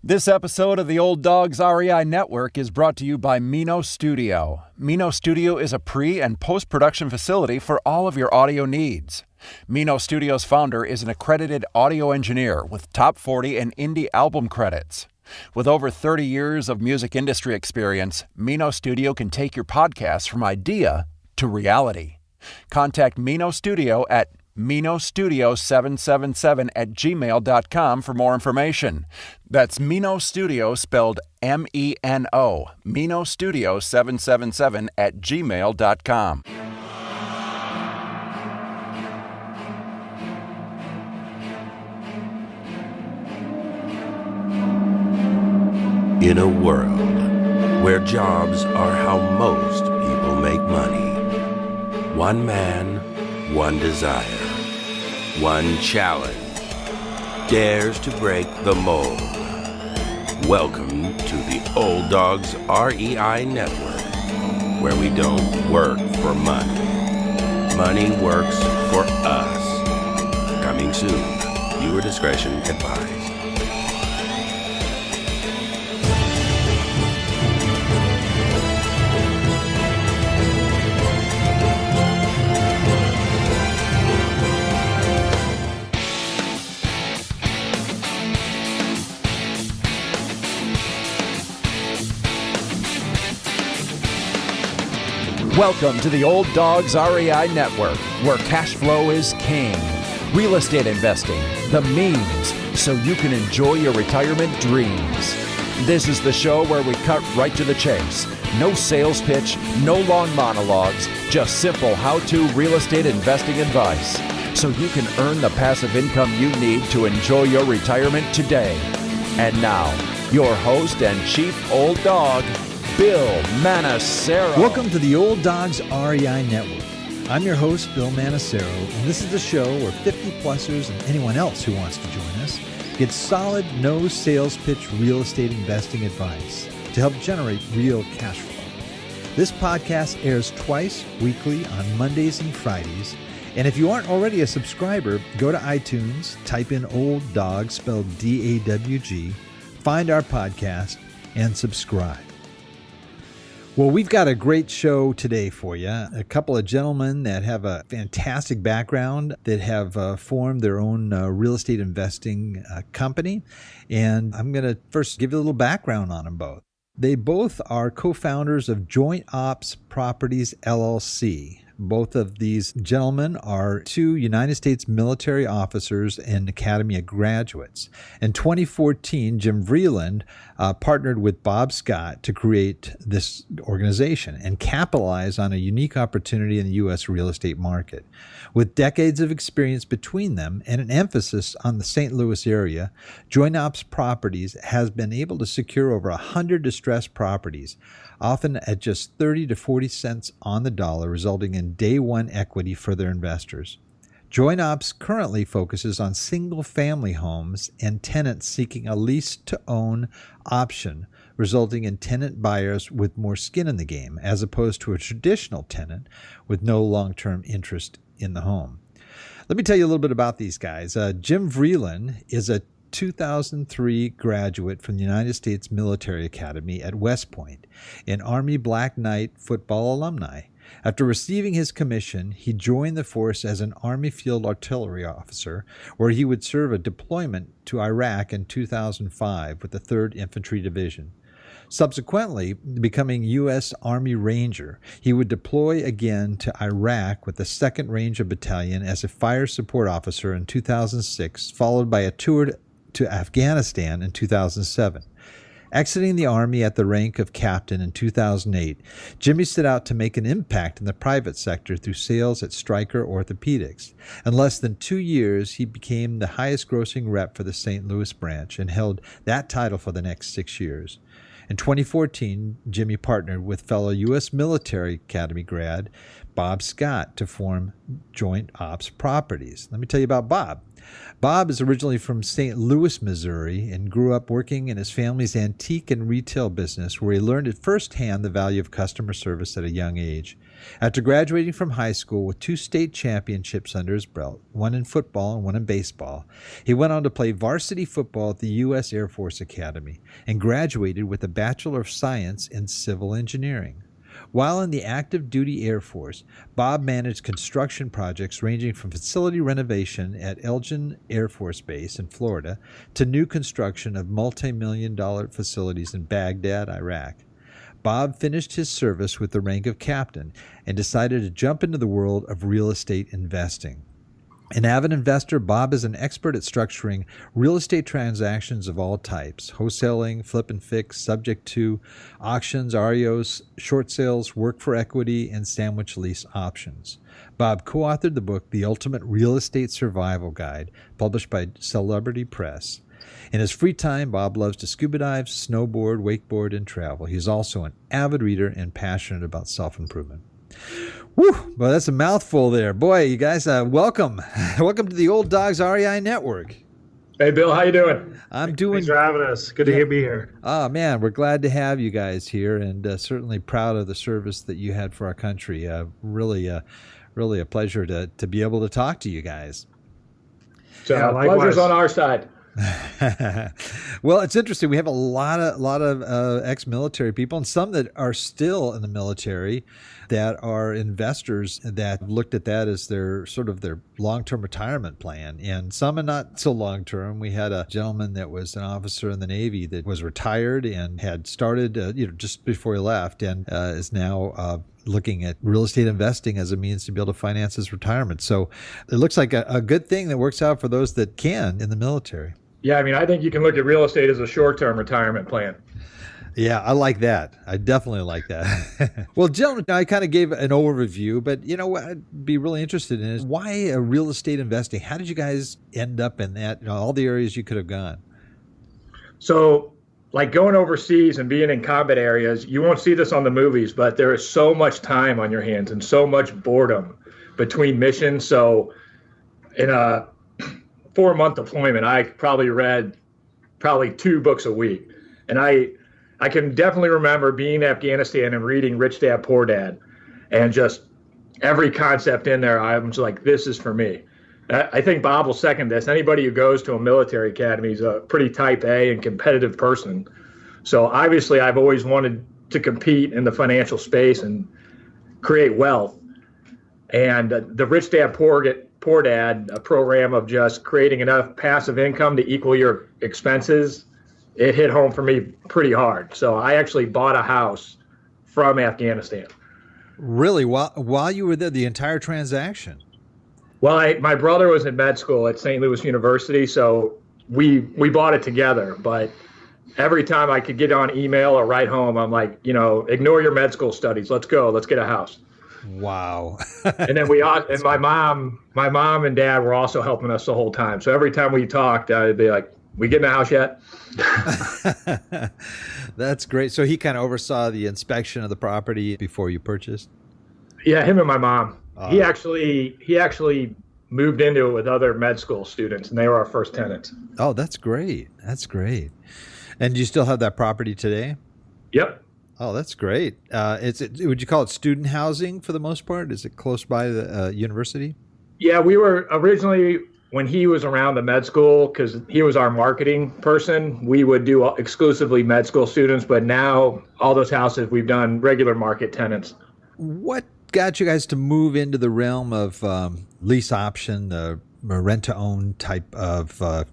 This episode of the Old Dawgs REI Network is brought to you by Mino Studio. Mino Studio is a pre- and post-production facility for all of your audio needs. Mino Studio's founder is an accredited audio engineer with top 40 and indie album credits. With over 30 years of music industry experience, Mino Studio can take your podcast from idea to reality. Contact Mino Studio at minostudio777@gmail.com for more information. That's Mino Studio spelled M-E-N-O, minostudio777@gmail.com. In a world where jobs are how most people make money, one man, one desire, one challenge dares to break the mold. Welcome to the Old Dawgs REI Network, where we don't work for money. Money works for us. Coming soon. Viewer discretion advised. Welcome to the Old Dawgs REI Network, where cash flow is king. Real estate investing, the means, so you can enjoy your retirement dreams. This is the show where we cut right to the chase. No sales pitch, no long monologues, just simple how-to real estate investing advice, so you can earn the passive income you need to enjoy your retirement today. And now, your host and chief old dog, Bill Manacero. Welcome to the Old Dawgs REI Network. I'm your host, Bill Manacero, and this is the show where 50-plussers and anyone else who wants to join us get solid, no sales pitch real estate investing advice to help generate real cash flow. This podcast airs twice weekly on Mondays and Fridays, and if you aren't already a subscriber, go to iTunes, type in Old Dawg, spelled D-A-W-G, find our podcast, and subscribe. Well, we've got a great show today for you. A couple of gentlemen that have a fantastic background that have formed their own real estate investing company. And I'm going to first give you a little background on them both. They both are co-founders of Joint Ops Properties LLC. Both of these gentlemen are two United States military officers and academy graduates. In 2014, Jim Vreeland partnered with Bob Scott to create this organization and capitalize on a unique opportunity in the U.S. real estate market. With decades of experience between them and an emphasis on the St. Louis area, Joint Ops Properties has been able to secure over 100 distressed properties, often at just 30 to 40 cents on the dollar, resulting in day one equity for their investors. Joint Ops currently focuses on single-family homes and tenants seeking a lease-to-own option, resulting in tenant buyers with more skin in the game, as opposed to a traditional tenant with no long-term interest in the home. Let me tell you a little bit about these guys. Jim Vreeland is a 2003 graduate from the United States Military Academy at West Point, an Army Black Knight football alumni. After receiving his commission, he joined the force as an Army Field Artillery officer, where he would serve a deployment to Iraq in 2005 with the 3rd Infantry Division. Subsequently, becoming U.S. Army Ranger, he would deploy again to Iraq with the 2nd Ranger Battalion as a fire support officer in 2006, followed by a tour to Afghanistan in 2007. Exiting the Army at the rank of captain in 2008, Jimmy set out to make an impact in the private sector through sales at Stryker Orthopedics. In less than 2 years, he became the highest grossing rep for the St. Louis branch and held that title for the next 6 years. In 2014, Jimmy partnered with fellow U.S. Military Academy grad Bob Scott to form Joint Ops Properties. Let me tell you about Bob. Bob is originally from St. Louis, Missouri, and grew up working in his family's antique and retail business, where he learned at firsthand the value of customer service at a young age. After graduating from high school with 2 state championships under his belt, one in football and one in baseball, he went on to play varsity football at the U.S. Air Force Academy and graduated with a Bachelor of Science in Civil Engineering. While in the active duty Air Force, Bob managed construction projects ranging from facility renovation at Elgin Air Force Base in Florida to new construction of multi-million-dollar facilities in Baghdad, Iraq. Bob finished his service with the rank of captain and decided to jump into the world of real estate investing. An avid investor, Bob is an expert at structuring real estate transactions of all types: wholesaling, flip and fix, subject to auctions, REOs, short sales, work for equity, and sandwich lease options. Bob co-authored the book, The Ultimate Real Estate Survival Guide, published by Celebrity Press. In his free time, Bob loves to scuba dive, snowboard, wakeboard, and travel. He's also an avid reader and passionate about self-improvement. Whew, well, that's a mouthful there. Boy, you guys, welcome. Welcome to the Old Dawgs REI Network. Hey, Bill, how you doing? I'm doing... Thanks for having us. Good to be here. Oh, man, we're glad to have you guys here, and certainly proud of the service that you had for our country. Really a pleasure to be able to talk to you guys. So, pleasure's on our side. Well, it's interesting. We have a lot of ex-military people, and some that are still in the military that are investors that looked at that as their sort of their long-term retirement plan, and some are not so long-term. We had a gentleman that was an officer in the Navy that was retired and had started just before he left, and is now looking at real estate investing as a means to be able to finance his retirement. So it looks like a good thing that works out for those that can in the military. Yeah, I mean, I think you can look at real estate as a short-term retirement plan. Yeah, I like that. I definitely like that. Well, gentlemen, I kind of gave an overview, but what I'd be really interested in is why real estate investing? How did you guys end up in that? All the areas you could have gone. So, like going overseas and being in combat areas, you won't see this on the movies, but there is so much time on your hands and so much boredom between missions. So, in a 4-month deployment, I probably read 2 books a week. And I can definitely remember being in Afghanistan and reading Rich Dad, Poor Dad, and just every concept in there, I'm just like, this is for me. I think Bob will second this. Anybody who goes to a military academy is a pretty type A and competitive person. So obviously I've always wanted to compete in the financial space and create wealth. And the Rich Dad, Poor Dad, a program of just creating enough passive income to equal your expenses, it hit home for me pretty hard. So I actually bought a house from Afghanistan. Really? While you were there, the entire transaction? Well, my brother was in med school at St. Louis University, so we bought it together. But every time I could get on email or write home, I'm like, ignore your med school studies. Let's go. Let's get a house. Wow. And then my mom and dad were also helping us the whole time. So every time we talked, I'd be like, we getting a house yet? That's great. So he kind of oversaw the inspection of the property before you purchased? Yeah, him and my mom. He actually moved into it with other med school students, and they were our first tenants. Oh, that's great. That's great. And do you still have that property today? Yep. Oh, that's great. Would you call it student housing for the most part? Is it close by the university? Yeah, we were originally, when he was around the med school, because he was our marketing person, we would do exclusively med school students. But now all those houses, we've done regular market tenants. What got you guys to move into the realm of lease option, rent-to-own type of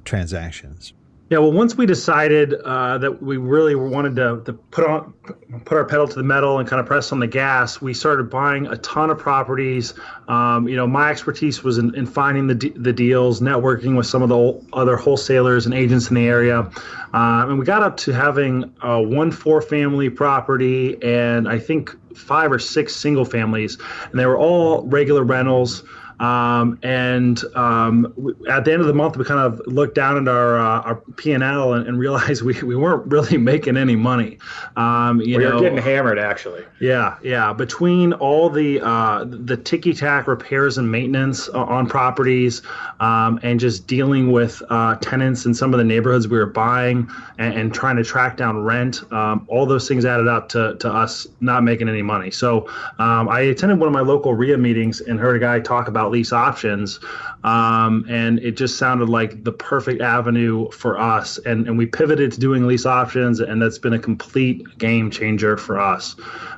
transactions? Yeah, well, once we decided that we really wanted to put our pedal to the metal and kind of press on the gas, we started buying a ton of properties. My expertise was in finding the deals, networking with some of the other wholesalers and agents in the area. And we got up to having 1 4-family property and I think 5 or 6 single families. And they were all regular rentals. At the end of the month, we kind of looked down at our P&L and realized we weren't really making any money. We were getting hammered, actually. Yeah. Between all the ticky-tack repairs and maintenance on properties, and just dealing with tenants in some of the neighborhoods we were buying and trying to track down rent, all those things added up to us not making any money. So I attended one of my local RIA meetings and heard a guy talk about lease options, and it just sounded like the perfect avenue for us. And we pivoted to doing lease options, and that's been a complete game changer for us.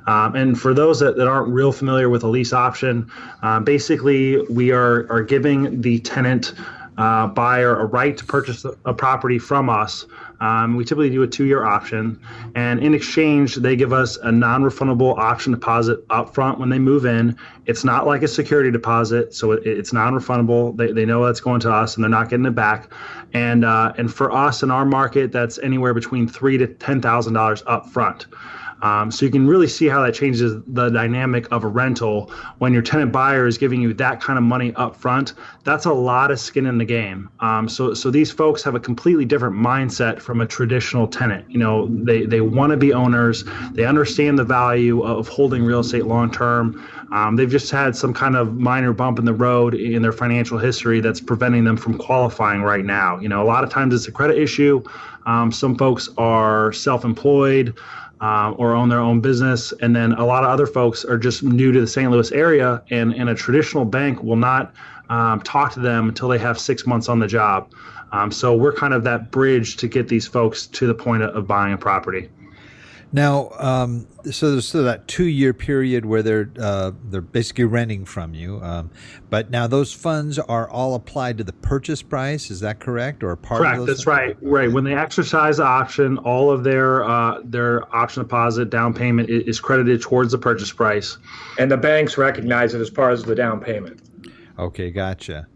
And for those that aren't real familiar with a lease option, basically we are giving the tenant buyer a right to purchase a property from us. We typically do a 2-year option, and in exchange, they give us a non-refundable option deposit up front when they move in. It's not like a security deposit, so it's non-refundable. They know that's going to us, and they're not getting it back. And for us in our market, that's anywhere between $3,000 to $10,000 up front. So you can really see how that changes the dynamic of a rental when your tenant buyer is giving you that kind of money up front. That's a lot of skin in the game. So these folks have a completely different mindset from a traditional tenant. They want to be owners. They understand the value of holding real estate long term. They've just had some kind of minor bump in the road in their financial history that's preventing them from qualifying right now. A lot of times it's a credit issue. Some folks are self-employed, or own their own business. And then a lot of other folks are just new to the St. Louis area, and a traditional bank will not talk to them until they have 6 months on the job. So we're kind of that bridge to get these folks to the point of buying a property. Now, so there's that 2-year period where they're basically renting from you, but now those funds are all applied to the purchase price. Is that correct, or part correct? of those? That's right. Right. When they exercise the option, all of their option deposit down payment is credited towards the purchase price, and the banks recognize it as part of the down payment. Okay, gotcha.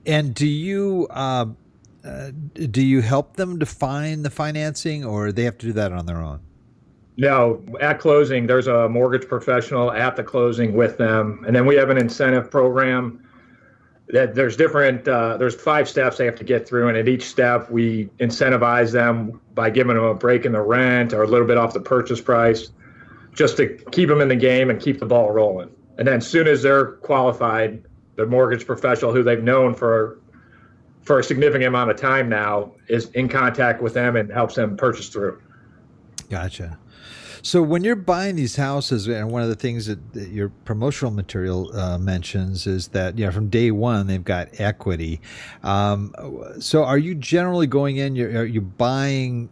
And do you help them to find the financing, or they have to do that on their own? No, at closing, there's a mortgage professional at the closing with them. And then we have an incentive program that there's 5 steps they have to get through. And at each step, we incentivize them by giving them a break in the rent or a little bit off the purchase price, just to keep them in the game and keep the ball rolling. And then as soon as they're qualified, the mortgage professional who they've known for a significant amount of time now is in contact with them and helps them purchase through. Gotcha. So when you're buying these houses, and one of the things that your promotional material mentions is that from day one they've got equity. So are you generally going in? Are you buying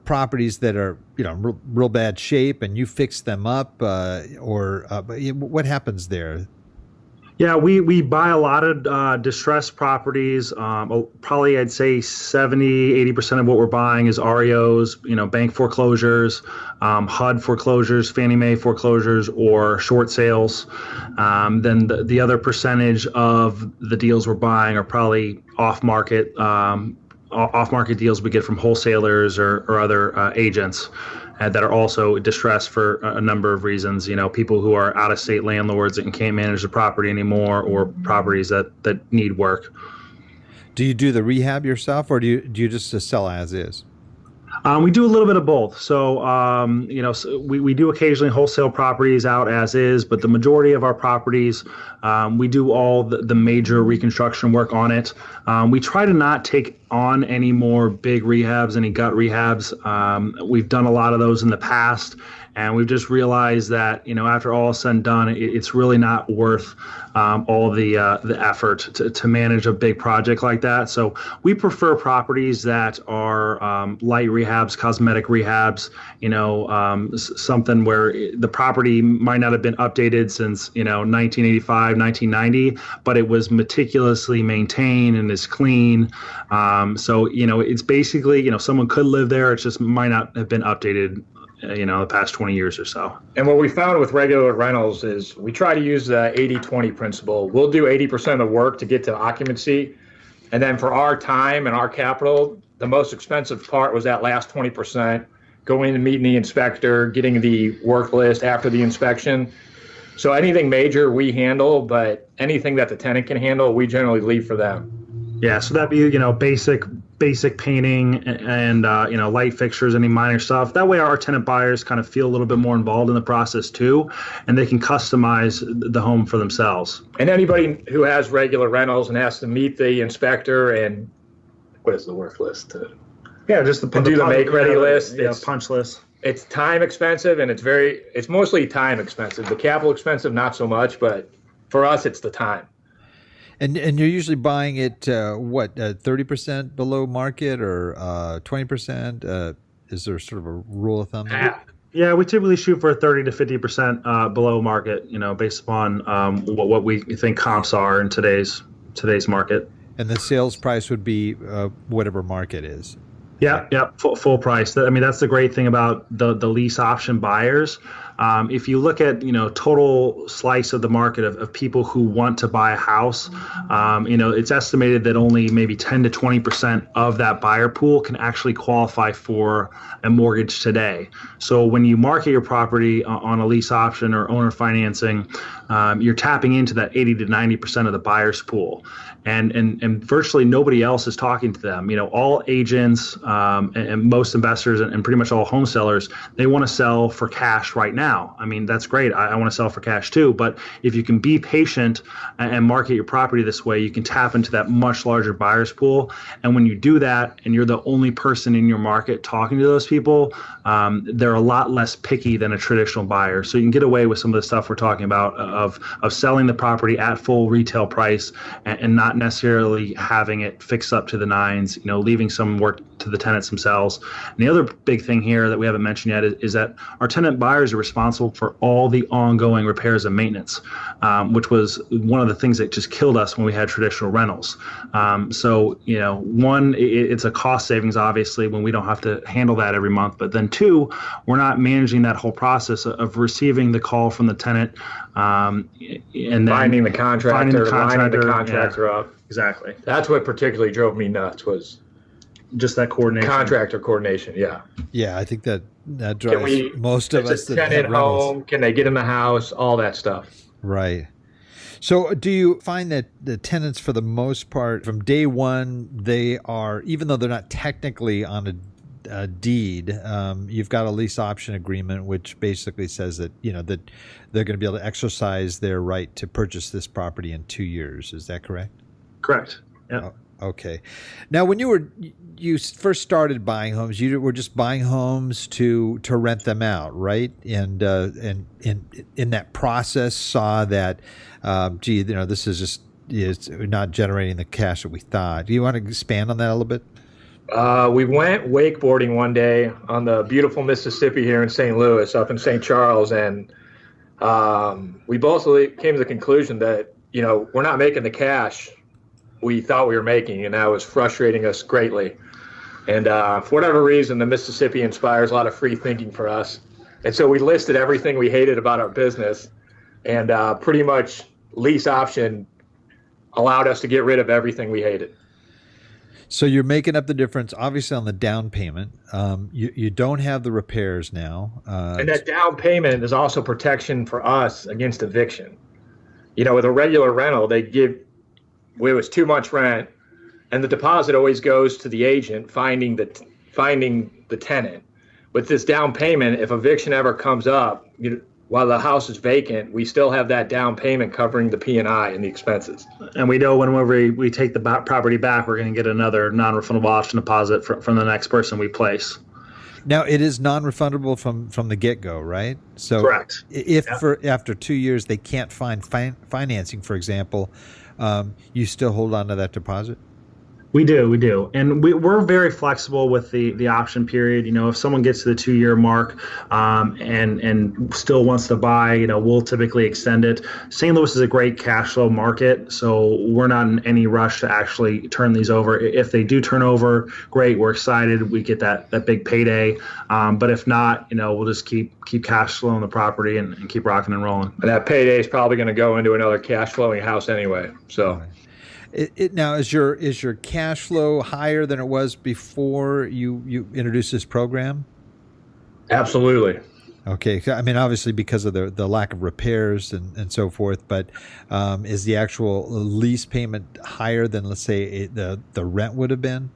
properties that are real bad shape and you fix them up, or what happens there? Yeah, we buy a lot of distressed properties. Probably I'd say 70-80% of what we're buying is REOs, bank foreclosures, HUD foreclosures, Fannie Mae foreclosures, or short sales. Then the other percentage of the deals we're buying are probably off-market deals we get from wholesalers or other agents that are also distressed for a number of reasons. People who are out-of-state landlords and can't manage the property anymore, or properties that need work. Do you do the rehab yourself, or do you just sell as is? We do a little bit of both. So, we do occasionally wholesale properties out as is, but the majority of our properties, we do all the major reconstruction work on it. We try to not take on any more big rehabs, any gut rehabs. We've done a lot of those in the past, and we've just realized that, after all is said and done, it's really not worth all the effort to manage a big project like that. So we prefer properties that are light rehabs, cosmetic rehabs, something where the property might not have been updated since, 1985, 1990, but it was meticulously maintained and is clean. So, it's basically, someone could live there. It just might not have been updated the past 20 years or so. And what we found with regular rentals is we try to use the 80-20 principle. We'll do 80% of the work to get to occupancy. And then for our time and our capital, the most expensive part was that last 20%, going and meeting the inspector, getting the work list after the inspection. So anything major we handle, but anything that the tenant can handle, we generally leave for them. Yeah, so that'd be, basic painting and light fixtures, any minor stuff. That way our tenant buyers kind of feel a little bit more involved in the process too, and they can customize the home for themselves. And anybody who has regular rentals and has to meet the inspector and what is the work list? Just the make-ready list. Yeah, punch list. It's time expensive, and it's mostly time expensive. The capital expensive, not so much, but for us, it's the time. And you're usually buying it 30% below market or 20%? Is there sort of a rule of thumb there? Yeah, we typically shoot for 30 to 50% below market. Based upon what we think comps are in today's market. And the sales price would be whatever market is. Yeah, full price. I mean, that's the great thing about the lease option buyers. If you look at total slice of the market of people who want to buy a house, it's estimated that only maybe 10 to 20% of that buyer pool can actually qualify for a mortgage today. So when you market your property on a lease option or owner financing, you're tapping into that 80 to 90% of the buyer's pool. And virtually nobody else is talking to them. All agents and most investors and pretty much all home sellers, they want to sell for cash right now. I mean, that's great. I want to sell for cash too. But if you can be patient and market your property this way, you can tap into that much larger buyer's pool. And when you do that and you're the only person in your market talking to those people, they're a lot less picky than a traditional buyer. So you can get away with some of the stuff we're talking about of selling the property at full retail price and not necessarily having it fixed up to the nines, leaving some work to the tenants themselves. And the other big thing here that we haven't mentioned yet is that our tenant buyers are responsible for all the ongoing repairs and maintenance, which was one of the things that just killed us when we had traditional rentals. One, it's a cost savings, obviously, when we don't have to handle that every month. But then two, we're not managing that whole process of receiving the call from the tenant and then finding the contractor, lining the contractor up. Exactly. That's what particularly drove me nuts was just that coordination. Contractor coordination, yeah. Yeah, I think that drives most of us. Is a tenant home? Can they get in the house? All that stuff. Right. So do you find that the tenants, for the most part, from day one, they are, even though they're not technically on a deed, you've got a lease option agreement, which basically says that, that they're going to be able to exercise their right to purchase this property in 2 years. Is that correct? Correct. Yeah. Oh, okay. Now, when you first started buying homes, you were just buying homes to rent them out, right? And in that process, saw that, this is just it's not generating the cash that we thought. Do you want to expand on that a little bit? We went wakeboarding one day on the beautiful Mississippi here in St. Louis, up in St. Charles, and we both came to the conclusion that we're not making the cash we thought we were making, and that was frustrating us greatly. And for whatever reason, the Mississippi inspires a lot of free thinking for us. And so we listed everything we hated about our business, and pretty much Lease Option allowed us to get rid of everything we hated. So you're making up the difference, obviously, on the down payment. You don't have the repairs now. And that down payment is also protection for us against eviction. With a regular rental, it was too much rent, and the deposit always goes to the agent finding the tenant. With this down payment, if eviction ever comes up, while the house is vacant, we still have that down payment covering the P&I and the expenses. And we know whenever we take the property back, we're going to get another non-refundable option deposit from the next person we place. Now, it is non-refundable from the get-go, right? So correct. If after 2 years they can't find financing, for example, you still hold on to that deposit? We do. And we're very flexible with the option period. If someone gets to the 2-year mark and still wants to buy, we'll typically extend it. St. Louis is a great cash flow market, so we're not in any rush to actually turn these over. If they do turn over, great, we're excited. We get that big payday. But if not, we'll just keep cash flowing the property and keep rocking and rolling. And that payday is probably going to go into another cash flowing house anyway. So. Right. Now, is your cash flow higher than it was before you introduced this program? Absolutely. Okay. I mean, obviously because of the lack of repairs and so forth, but is the actual lease payment higher than, let's say, the rent would have been?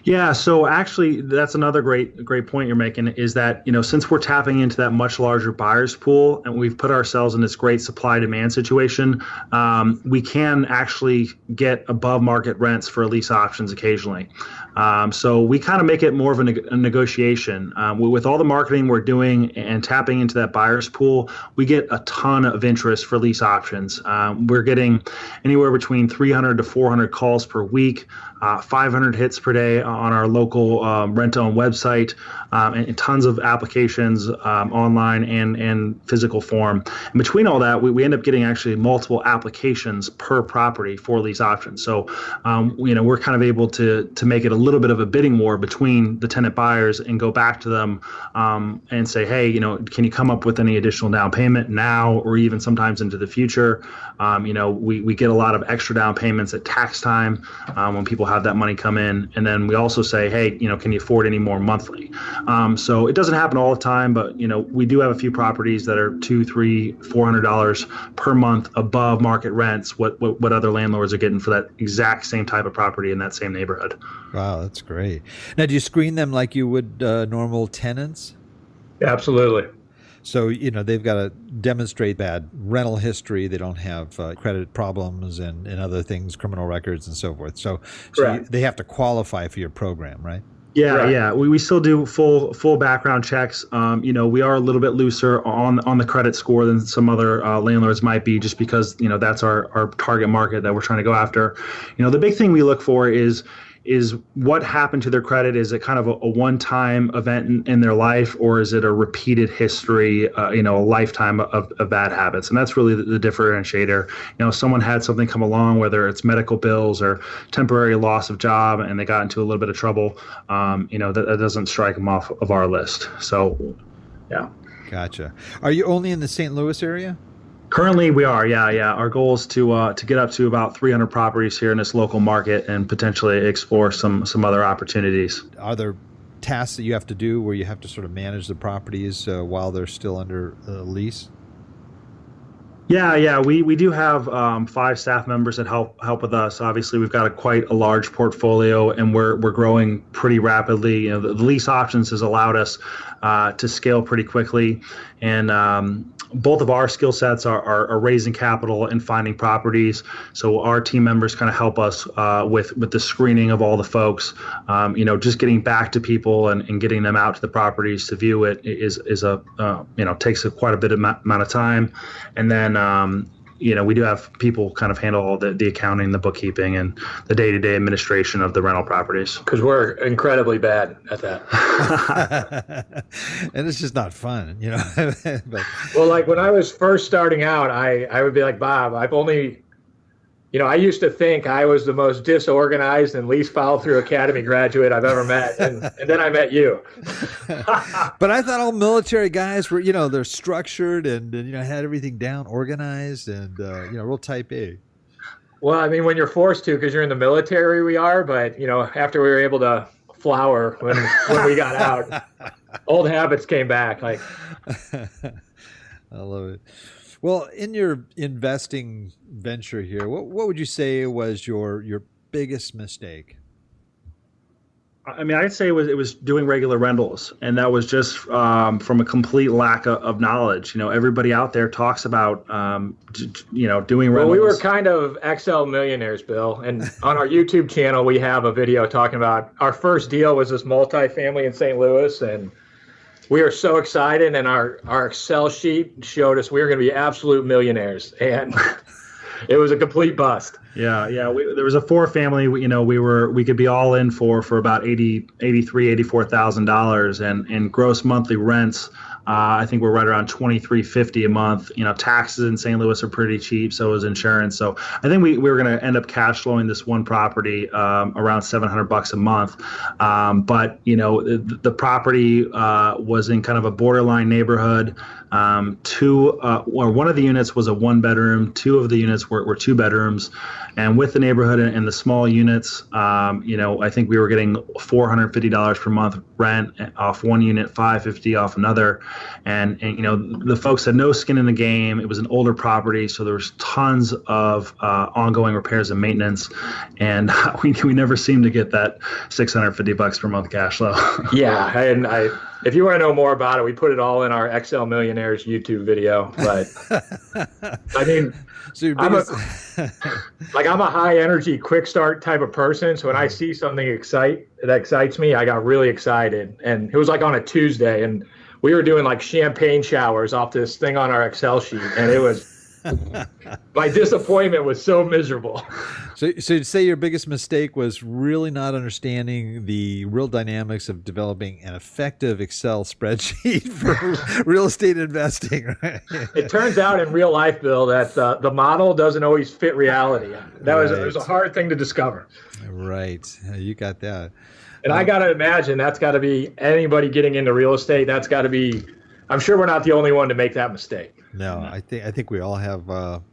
Yeah, so actually, that's another great point you're making, is that, since we're tapping into that much larger buyers pool and we've put ourselves in this great supply demand situation, we can actually get above market rents for lease options occasionally. So we kind of make it more of a negotiation. With all the marketing we're doing and tapping into that buyers pool, we get a ton of interest for lease options. We're getting anywhere between 300 to 400 calls per week, 500 hits per day on our local rent-to-own website, and tons of applications online and physical form. And between all that, we end up getting actually multiple applications per property for lease options. So, we're kind of able to make it a little bit of a bidding war between the tenant buyers and go back to them and say, hey, can you come up with any additional down payment now or even sometimes into the future? We get a lot of extra down payments at tax time when people have that money come in. And then we also say, hey, can you afford any more monthly? So it doesn't happen all the time, but we do have a few properties that are $200, $300, $400 per month above market rents. What other landlords are getting for that exact same type of property in that same neighborhood. Wow, that's great. Now, do you screen them like you would normal tenants? Absolutely. So, they've got to demonstrate bad rental history. They don't have credit problems and other things, criminal records and so forth. So they have to qualify for your program, right? Yeah, right. Yeah. We still do full background checks. We are a little bit looser on the credit score than some other landlords might be, just because, that's our target market that we're trying to go after. The big thing we look for is what happened to their credit. Is it kind of a one-time event in their life, or is it a repeated history, a lifetime of bad habits? And that's really the differentiator. Someone had something come along, whether it's medical bills or temporary loss of job, and they got into a little bit of trouble, that doesn't strike them off of our list. So, yeah. Gotcha. Are you only in the St. Louis area? Currently, we are. Yeah. Our goal is to get up to about 300 properties here in this local market and potentially explore some other opportunities. Are there tasks that you have to do where you have to sort of manage the properties while they're still under lease? Yeah. We do have 5 staff members that help with us. Obviously, we've got quite a large portfolio, and we're growing pretty rapidly. The Lease Options has allowed us to scale pretty quickly, and both of our skill sets are raising capital and finding properties. So our team members kind of help us with the screening of all the folks. Just getting back to people and getting them out to the properties to view it is takes quite a bit of amount of time. And then we do have people kind of handle all the accounting, the bookkeeping, and the day-to-day administration of the rental properties. Because we're incredibly bad at that. And it's just not fun, But, well, like when I was first starting out, I would be like, Bob, I've only, I used to think I was the most disorganized and least follow-through academy graduate I've ever met. And then I met you. But I thought all military guys were, they're structured and had everything down, organized, and, real type A. Well, I mean, when you're forced to, because you're in the military, we are. But, after we were able to flower when we got out, old habits came back. Like, I love it. Well, in your investing venture here, what would you say was your biggest mistake? I mean, I'd say it was doing regular rentals, and that was just from a complete lack of knowledge. Everybody out there talks about doing rentals. Well, we were kind of XL millionaires, Bill, and on our YouTube channel we have a video talking about our first deal was this multifamily in St. Louis, and we were so excited, and our Excel sheet showed us we were going to be absolute millionaires, and it was a complete bust. Yeah. There was a 4-family. We could be all in for about $84,000, and gross monthly rents. I think we're right around $2,350 a month. Taxes in St. Louis are pretty cheap, so is insurance. So I think we were going to end up cash flowing this one property around $700 a month. But the property was in kind of a borderline neighborhood. One of the units was a 1-bedroom. 2 of the units were 2 bedrooms, And with the neighborhood and the small units, I think we were getting $450 per month rent off one unit, $550 off another. And the folks had no skin in the game. It was an older property, so there was tons of ongoing repairs and maintenance. And we never seemed to get that $650 per month cash flow. Yeah, and if you want to know more about it, we put it all in our Excel Millionaires YouTube video. But I mean, So I'm a high energy, quick start type of person. So when I see something that excites me, I got really excited. And it was like on a Tuesday, and we were doing like champagne showers off this thing on our Excel sheet, and it was my disappointment was so miserable. So you'd say your biggest mistake was really not understanding the real dynamics of developing an effective Excel spreadsheet for real estate investing, right? It turns out in real life, Bill, that the model doesn't always fit reality. It was a hard thing to discover. Right. You got that. And I got to imagine that's got to be anybody getting into real estate. That's got to be, I'm sure we're not the only one to make that mistake. No, I think we all have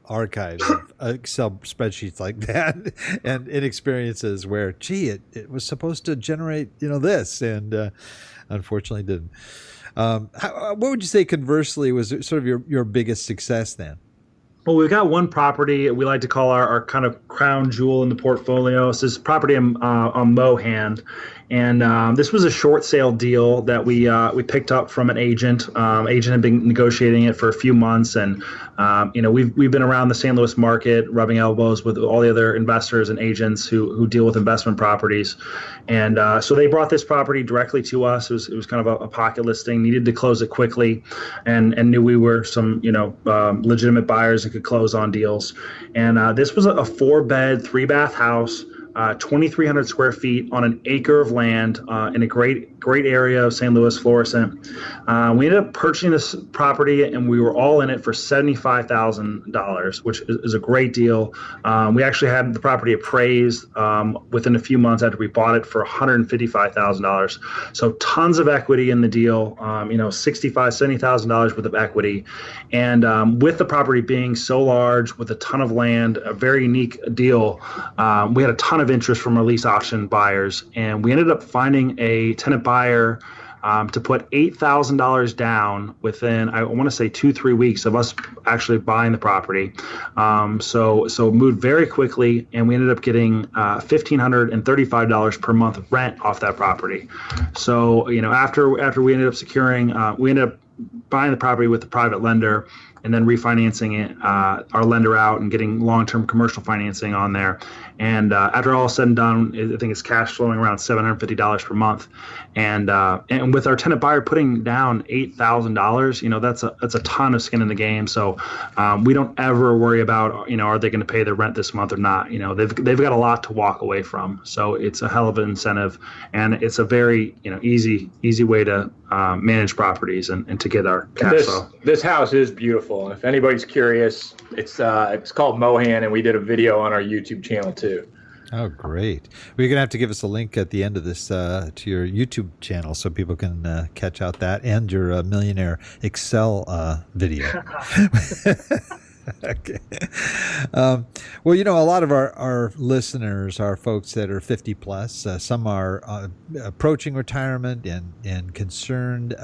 archives of Excel spreadsheets like that, and inexperiences where, it was supposed to generate this, and unfortunately didn't. What would you say conversely was sort of your biggest success then? Well, we've got one property we like to call our kind of crown jewel in the portfolio. It's this property on Mohand. And this was a short sale deal that we picked up from an agent. Agent had been negotiating it for a few months, and we've been around the St. Louis market, rubbing elbows with all the other investors and agents who deal with investment properties. And so they brought this property directly to us. It was kind of a pocket listing. Needed to close it quickly, and knew we were some legitimate buyers and could close on deals. And this was a 4-bed, 3-bath house. 2,300 square feet on an acre of land in a great area of St. Louis, Florissant. We ended up purchasing this property, and we were all in it for $75,000, which is a great deal. We actually had the property appraised within a few months after we bought it for $155,000. So tons of equity in the deal, $65,000, $70,000 worth of equity. And with the property being so large, with a ton of land, a very unique deal, we had a ton of interest from our lease option buyers, and we ended up finding a tenant buyer to put $8,000 down within, I want to say 2-3 weeks of us actually buying the property. So it moved very quickly, and we ended up getting $1,535 per month of rent off that property. So after we ended up securing, we ended up buying the property with the private lender, and then refinancing it, our lender out, and getting long-term commercial financing on there. And after all said and done, I think it's cash flowing around $750 per month. And with our tenant buyer putting down $8,000, that's a ton of skin in the game. So we don't ever worry about, are they going to pay their rent this month or not? They've got a lot to walk away from. So it's a hell of an incentive, and it's a very easy way to manage properties and to get our cash flow. This house is beautiful. If anybody's curious, it's called Mohan, and we did a video on our YouTube channel too. Oh, great. Well, you're going to have to give us a link at the end of this to your YouTube channel so people can catch out that and your Millionaire Excel video. Okay. Well, a lot of our listeners are folks that are 50 plus. Some are approaching retirement and concerned.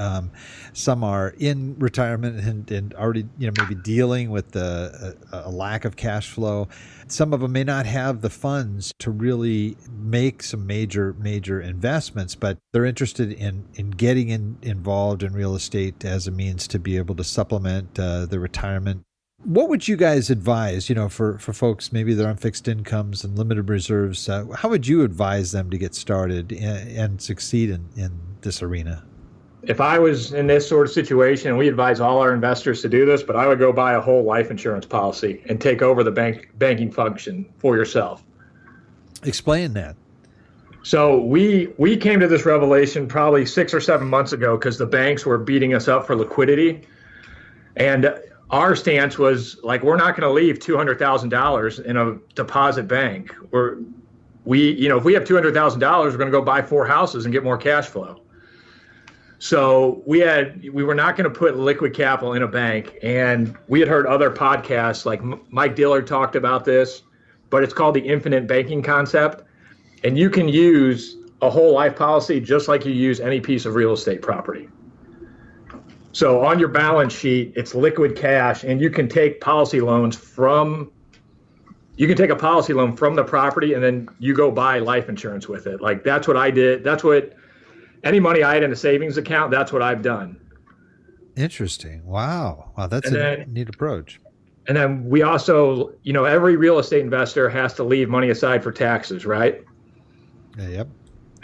Some are in retirement and already, maybe dealing with a lack of cash flow. Some of them may not have the funds to really make some major investments, but they're interested in getting involved in real estate as a means to be able to supplement the retirement. What would you guys advise, for folks maybe they're on fixed incomes and limited reserves? How would you advise them to get started and succeed in this arena? If I was in this sort of situation, we advise all our investors to do this, but I would go buy a whole life insurance policy and take over the banking function for yourself. Explain that. So we came to this revelation probably 6 or 7 months ago because the banks were beating us up for liquidity. And our stance was like, we're not going to leave $200,000 in a deposit bank. If we have $200,000, we're going to go buy 4 houses and get more cash flow. So we were not going to put liquid capital in a bank. And we had heard other podcasts, like Mike Dillard talked about this. but it's called the infinite banking concept. And you can use a whole life policy just like you use any piece of real estate property. So on your balance sheet, it's liquid cash, and you can take policy loans from, you can take a policy loan from the property, and then you go buy life insurance with it. Like, that's what I did. That's what, any money I had in a savings account, that's what I've done. Interesting. Wow. That's a neat approach. And then we also, every real estate investor has to leave money aside for taxes, right? Yep.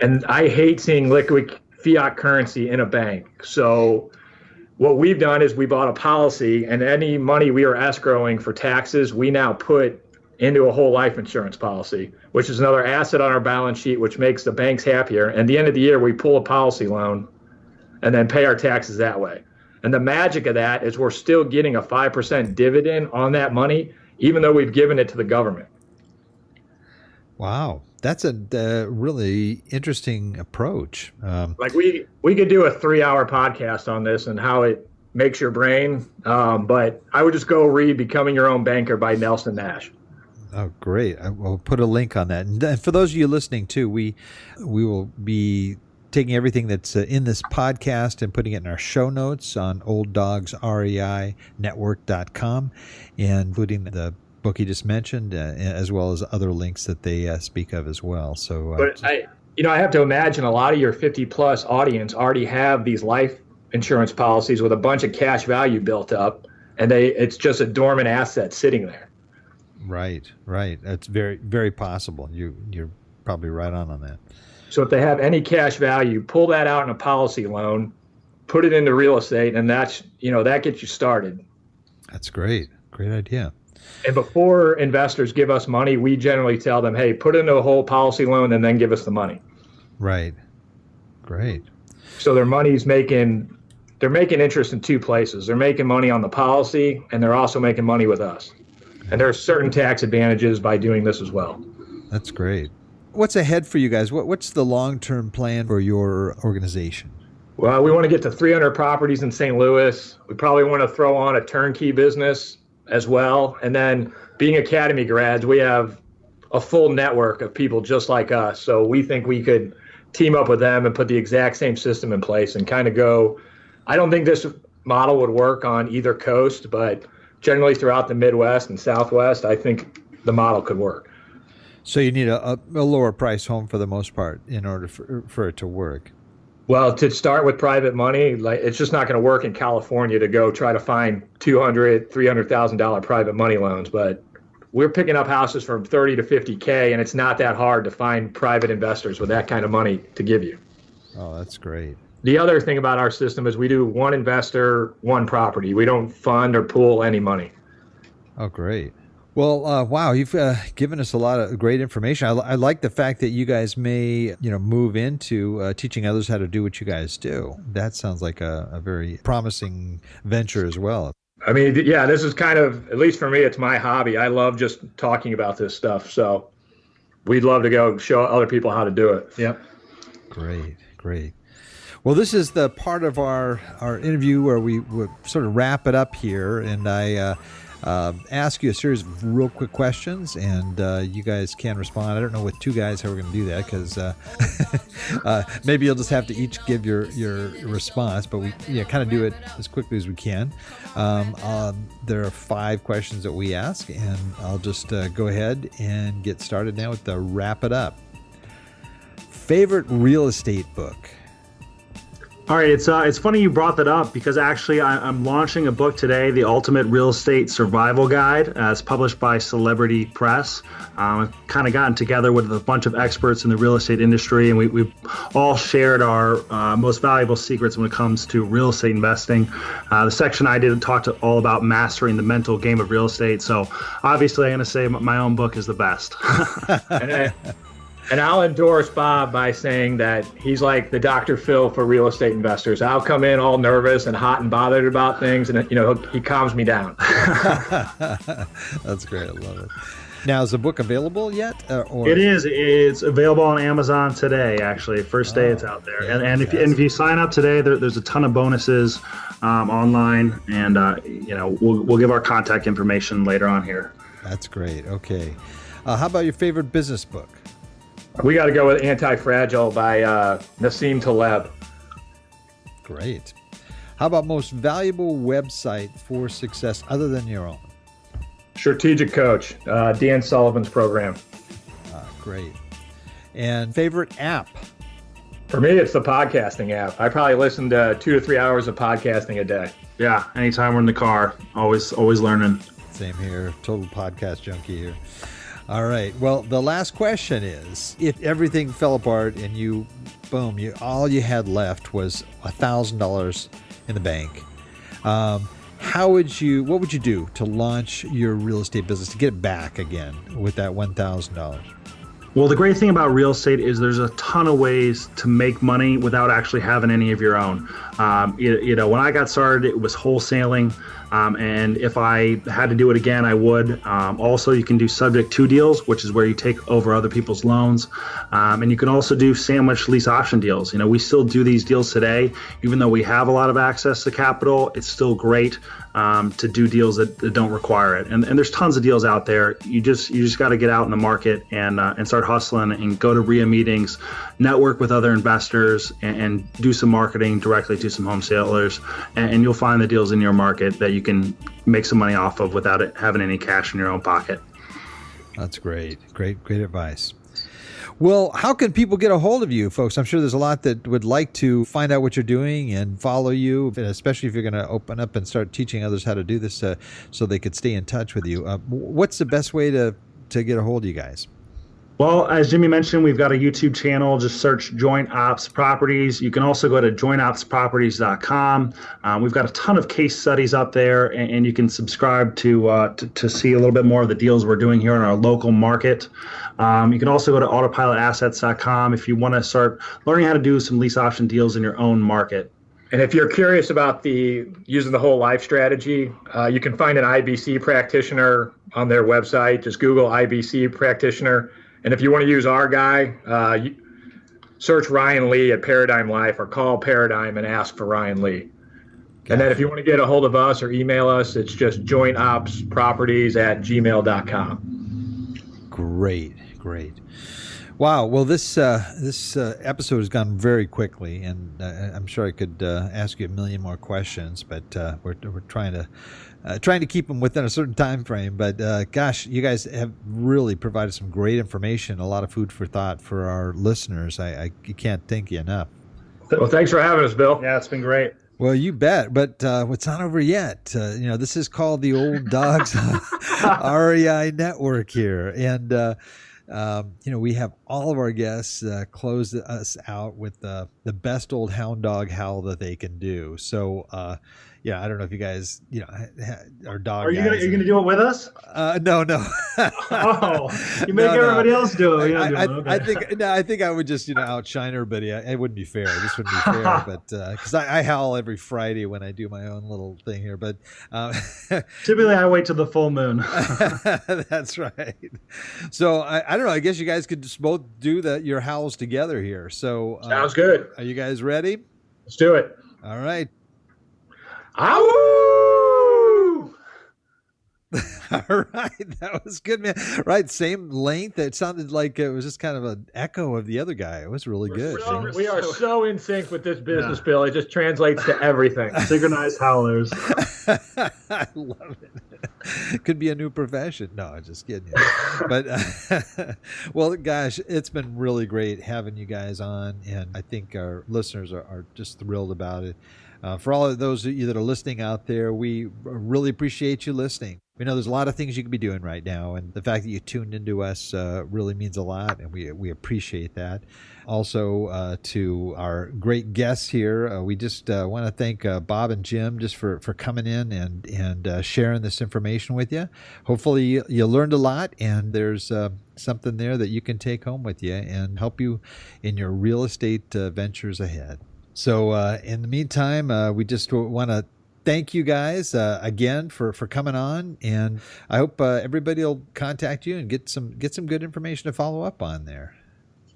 And I hate seeing liquid fiat currency in a bank. So what we've done is we bought a policy, and any money we are escrowing for taxes, we now put into a whole life insurance policy, which is another asset on our balance sheet, which makes the banks happier. And at the end of the year, we pull a policy loan and then pay our taxes that way. And the magic of that is we're still getting a 5% dividend on that money, even though we've given it to the government. Wow. That's a really interesting approach. Like we could do a 3-hour podcast on this and how it makes your brain. But I would just go read Becoming Your Own Banker by Nelson Nash. Oh, great. I will put a link on that. And for those of you listening too, we will be taking everything that's in this podcast and putting it in our show notes on olddogsreinetwork.com, and including the book you just mentioned, as well as other links that they speak of as well. So, but I have to imagine a lot of your 50+ audience already have these life insurance policies with a bunch of cash value built up, and it's just a dormant asset sitting there. Right. That's very, very possible. You're probably right on that. So if they have any cash value, pull that out in a policy loan, put it into real estate, and that gets you started. That's great. Great idea. And before investors give us money, we generally tell them, hey, put it into a whole policy loan and then give us the money. Right. Great. So they're making interest in two places. They're making money on the policy, and they're also making money with us. And there are certain tax advantages by doing this as well. That's great. What's ahead for you guys? What's the long-term plan for your organization? Well, we want to get to 300 properties in St. Louis. We probably want to throw on a turnkey business as well. And then being Academy grads, we have a full network of people just like us. So we think we could team up with them and put the exact same system in place and kind of go. I don't think this model would work on either coast, but generally throughout the Midwest and Southwest, I think the model could work. So you need a lower price home for the most part in order for it to work. Well, to start with private money, like, it's just not going to work in California to go try to find $200,000, $300,000 private money loans. But we're picking up houses from $30,000 to $50,000, and it's not that hard to find private investors with that kind of money to give you. Oh, that's great. The other thing about our system is we do one investor, one property. We don't fund or pool any money. Oh, great. Well, wow, you've given us a lot of great information. I like the fact that you guys may, move into teaching others how to do what you guys do. That sounds like a very promising venture as well. I mean, yeah, this is kind of, at least for me, it's my hobby. I love just talking about this stuff. So we'd love to go show other people how to do it. Yep. Great. Well, this is the part of our interview where we would sort of wrap it up here, and I ask you a series of real quick questions, and you guys can respond. I don't know with two guys how we're going to do that, because maybe you'll just have to each give your response, but we kind of do it as quickly as we can. There are 5 questions that we ask, and I'll just go ahead and get started now with the wrap it up. Favorite real estate book? All right, it's funny you brought that up, because actually I'm launching a book today, The Ultimate Real Estate Survival Guide. It's published by Celebrity Press. I've kind of gotten together with a bunch of experts in the real estate industry, and we've all shared our most valuable secrets when it comes to real estate investing. The section I did talked all about mastering the mental game of real estate. So obviously I'm going to say my own book is the best. And I'll endorse Bob by saying that he's like the Dr. Phil for real estate investors. I'll come in all nervous and hot and bothered about things, and he calms me down. That's great. I love it. Now, is the book available yet? Or? It is. It's available on Amazon today, actually. First day it's out there. And if you sign up today, there's a ton of bonuses online, and we'll give our contact information later on here. That's great. Okay. How about your favorite business book? We got to go with Anti-Fragile by Nassim Taleb. Great. How about most valuable website for success other than your own? Strategic Coach, Dan Sullivan's program. Great. And favorite app? For me, it's the podcasting app. I probably listen to 2 to 3 hours of podcasting a day. Yeah, anytime we're in the car, always learning. Same here. Total podcast junkie here. All right. Well, the last question is, if everything fell apart and all you had left was $1,000 in the bank, what would you do to launch your real estate business, to get it back again with that $1,000? Well, the great thing about real estate is there's a ton of ways to make money without actually having any of your own. When I got started, it was wholesaling. And if I had to do it again, I would. Also, you can do subject to deals, which is where you take over other people's loans. And you can also do sandwich lease option deals. We still do these deals today. Even though we have a lot of access to capital, it's still great to do deals that don't require it. And there's tons of deals out there. You just got to get out in the market and start hustling and go to RIA meetings, network with other investors, and do some marketing directly to some wholesalers. And you'll find the deals in your market that you can make some money off of without it having any cash in your own pocket. That's great. Great advice. Well, how can people get a hold of you, folks? I'm sure there's a lot that would like to find out what you're doing and follow you, especially if you're going to open up and start teaching others how to do this so they could stay in touch with you. What's the best way to get a hold of you guys? Well, as Jimmy mentioned, we've got a YouTube channel. Just search Joint Ops Properties. You can also go to jointopsproperties.com. We've got a ton of case studies up there, and you can subscribe to see a little bit more of the deals we're doing here in our local market. You can also go to autopilotassets.com if you want to start learning how to do some lease option deals in your own market. And if you're curious about using the whole life strategy, you can find an IBC practitioner on their website. Just Google IBC practitioner. And if you want to use our guy, search Ryan Lee at Paradigm Life or call Paradigm and ask for Ryan Lee. And then if you want to get a hold of us or email us, it's just jointopsproperties@gmail.com. Great. Wow. Well, this episode has gone very quickly, and I'm sure I could ask you a million more questions, but we're trying to keep them within a certain time frame. But gosh, you guys have really provided some great information, a lot of food for thought for our listeners. I can't thank you enough. Well, thanks for having us, Bill. Yeah, it's been great. Well, you bet. But it's not over yet. This is called the Old Dawgs REI Network here, and we have all of our guests close us out with the best old hound dog howl that they can do. So, I don't know if you guys, are dog. Are you gonna do it with us? No. Oh, you make everybody else do it. I think I would just outshine everybody. It wouldn't be fair. This wouldn't be fair. But because I howl every Friday when I do my own little thing here. But typically I wait till the full moon. That's right. So I don't know. I guess you guys could just both do your howls together here. So sounds good. Are you guys ready? Let's do it. All right. Ow! All right, that was good, man. Right, same length. It sounded like it was just kind of an echo of the other guy. It was really good. We are so in sync with this business, Bill. It just translates to everything. Synchronized howlers. I love it. Could be a new profession. No, I'm just kidding you. But well, gosh, it's been really great having you guys on, and I think our listeners are just thrilled about it. For all of those of you that are listening out there, we really appreciate you listening. We know there's a lot of things you could be doing right now, and the fact that you tuned into us really means a lot, and we appreciate that. Also, to our great guests here, we just want to thank Bob and Jim just for coming in and sharing this information with you. Hopefully, you learned a lot, and there's something there that you can take home with you and help you in your real estate ventures ahead. So in the meantime, we just want to thank you guys again for coming on, and I hope everybody will contact you and get some good information to follow up on there.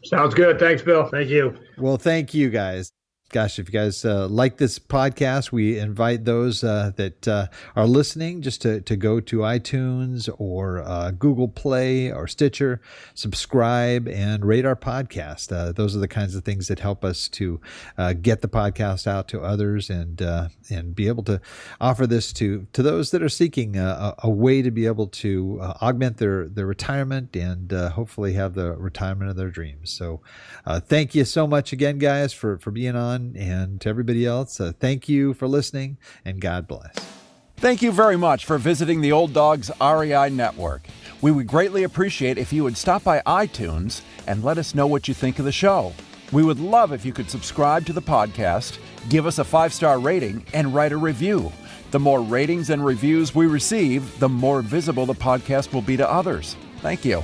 Sounds good. Thanks, Bill. Thank you. Well, thank you guys. Gosh, if you guys like this podcast, we invite those that are listening just to go to iTunes or Google Play or Stitcher, subscribe, and rate our podcast. Those are the kinds of things that help us to get the podcast out to others and be able to offer this to those that are seeking a way to be able to augment their retirement and hopefully have the retirement of their dreams. So thank you so much again, guys, for being on. And to everybody else, thank you for listening, and God bless. Thank you very much for visiting the Old Dawgs REI Network. We would greatly appreciate if you would stop by iTunes and let us know what you think of the show. We would love if you could subscribe to the podcast, give us a 5-star rating, and write a review. The more ratings and reviews we receive, the more visible the podcast will be to others. Thank you.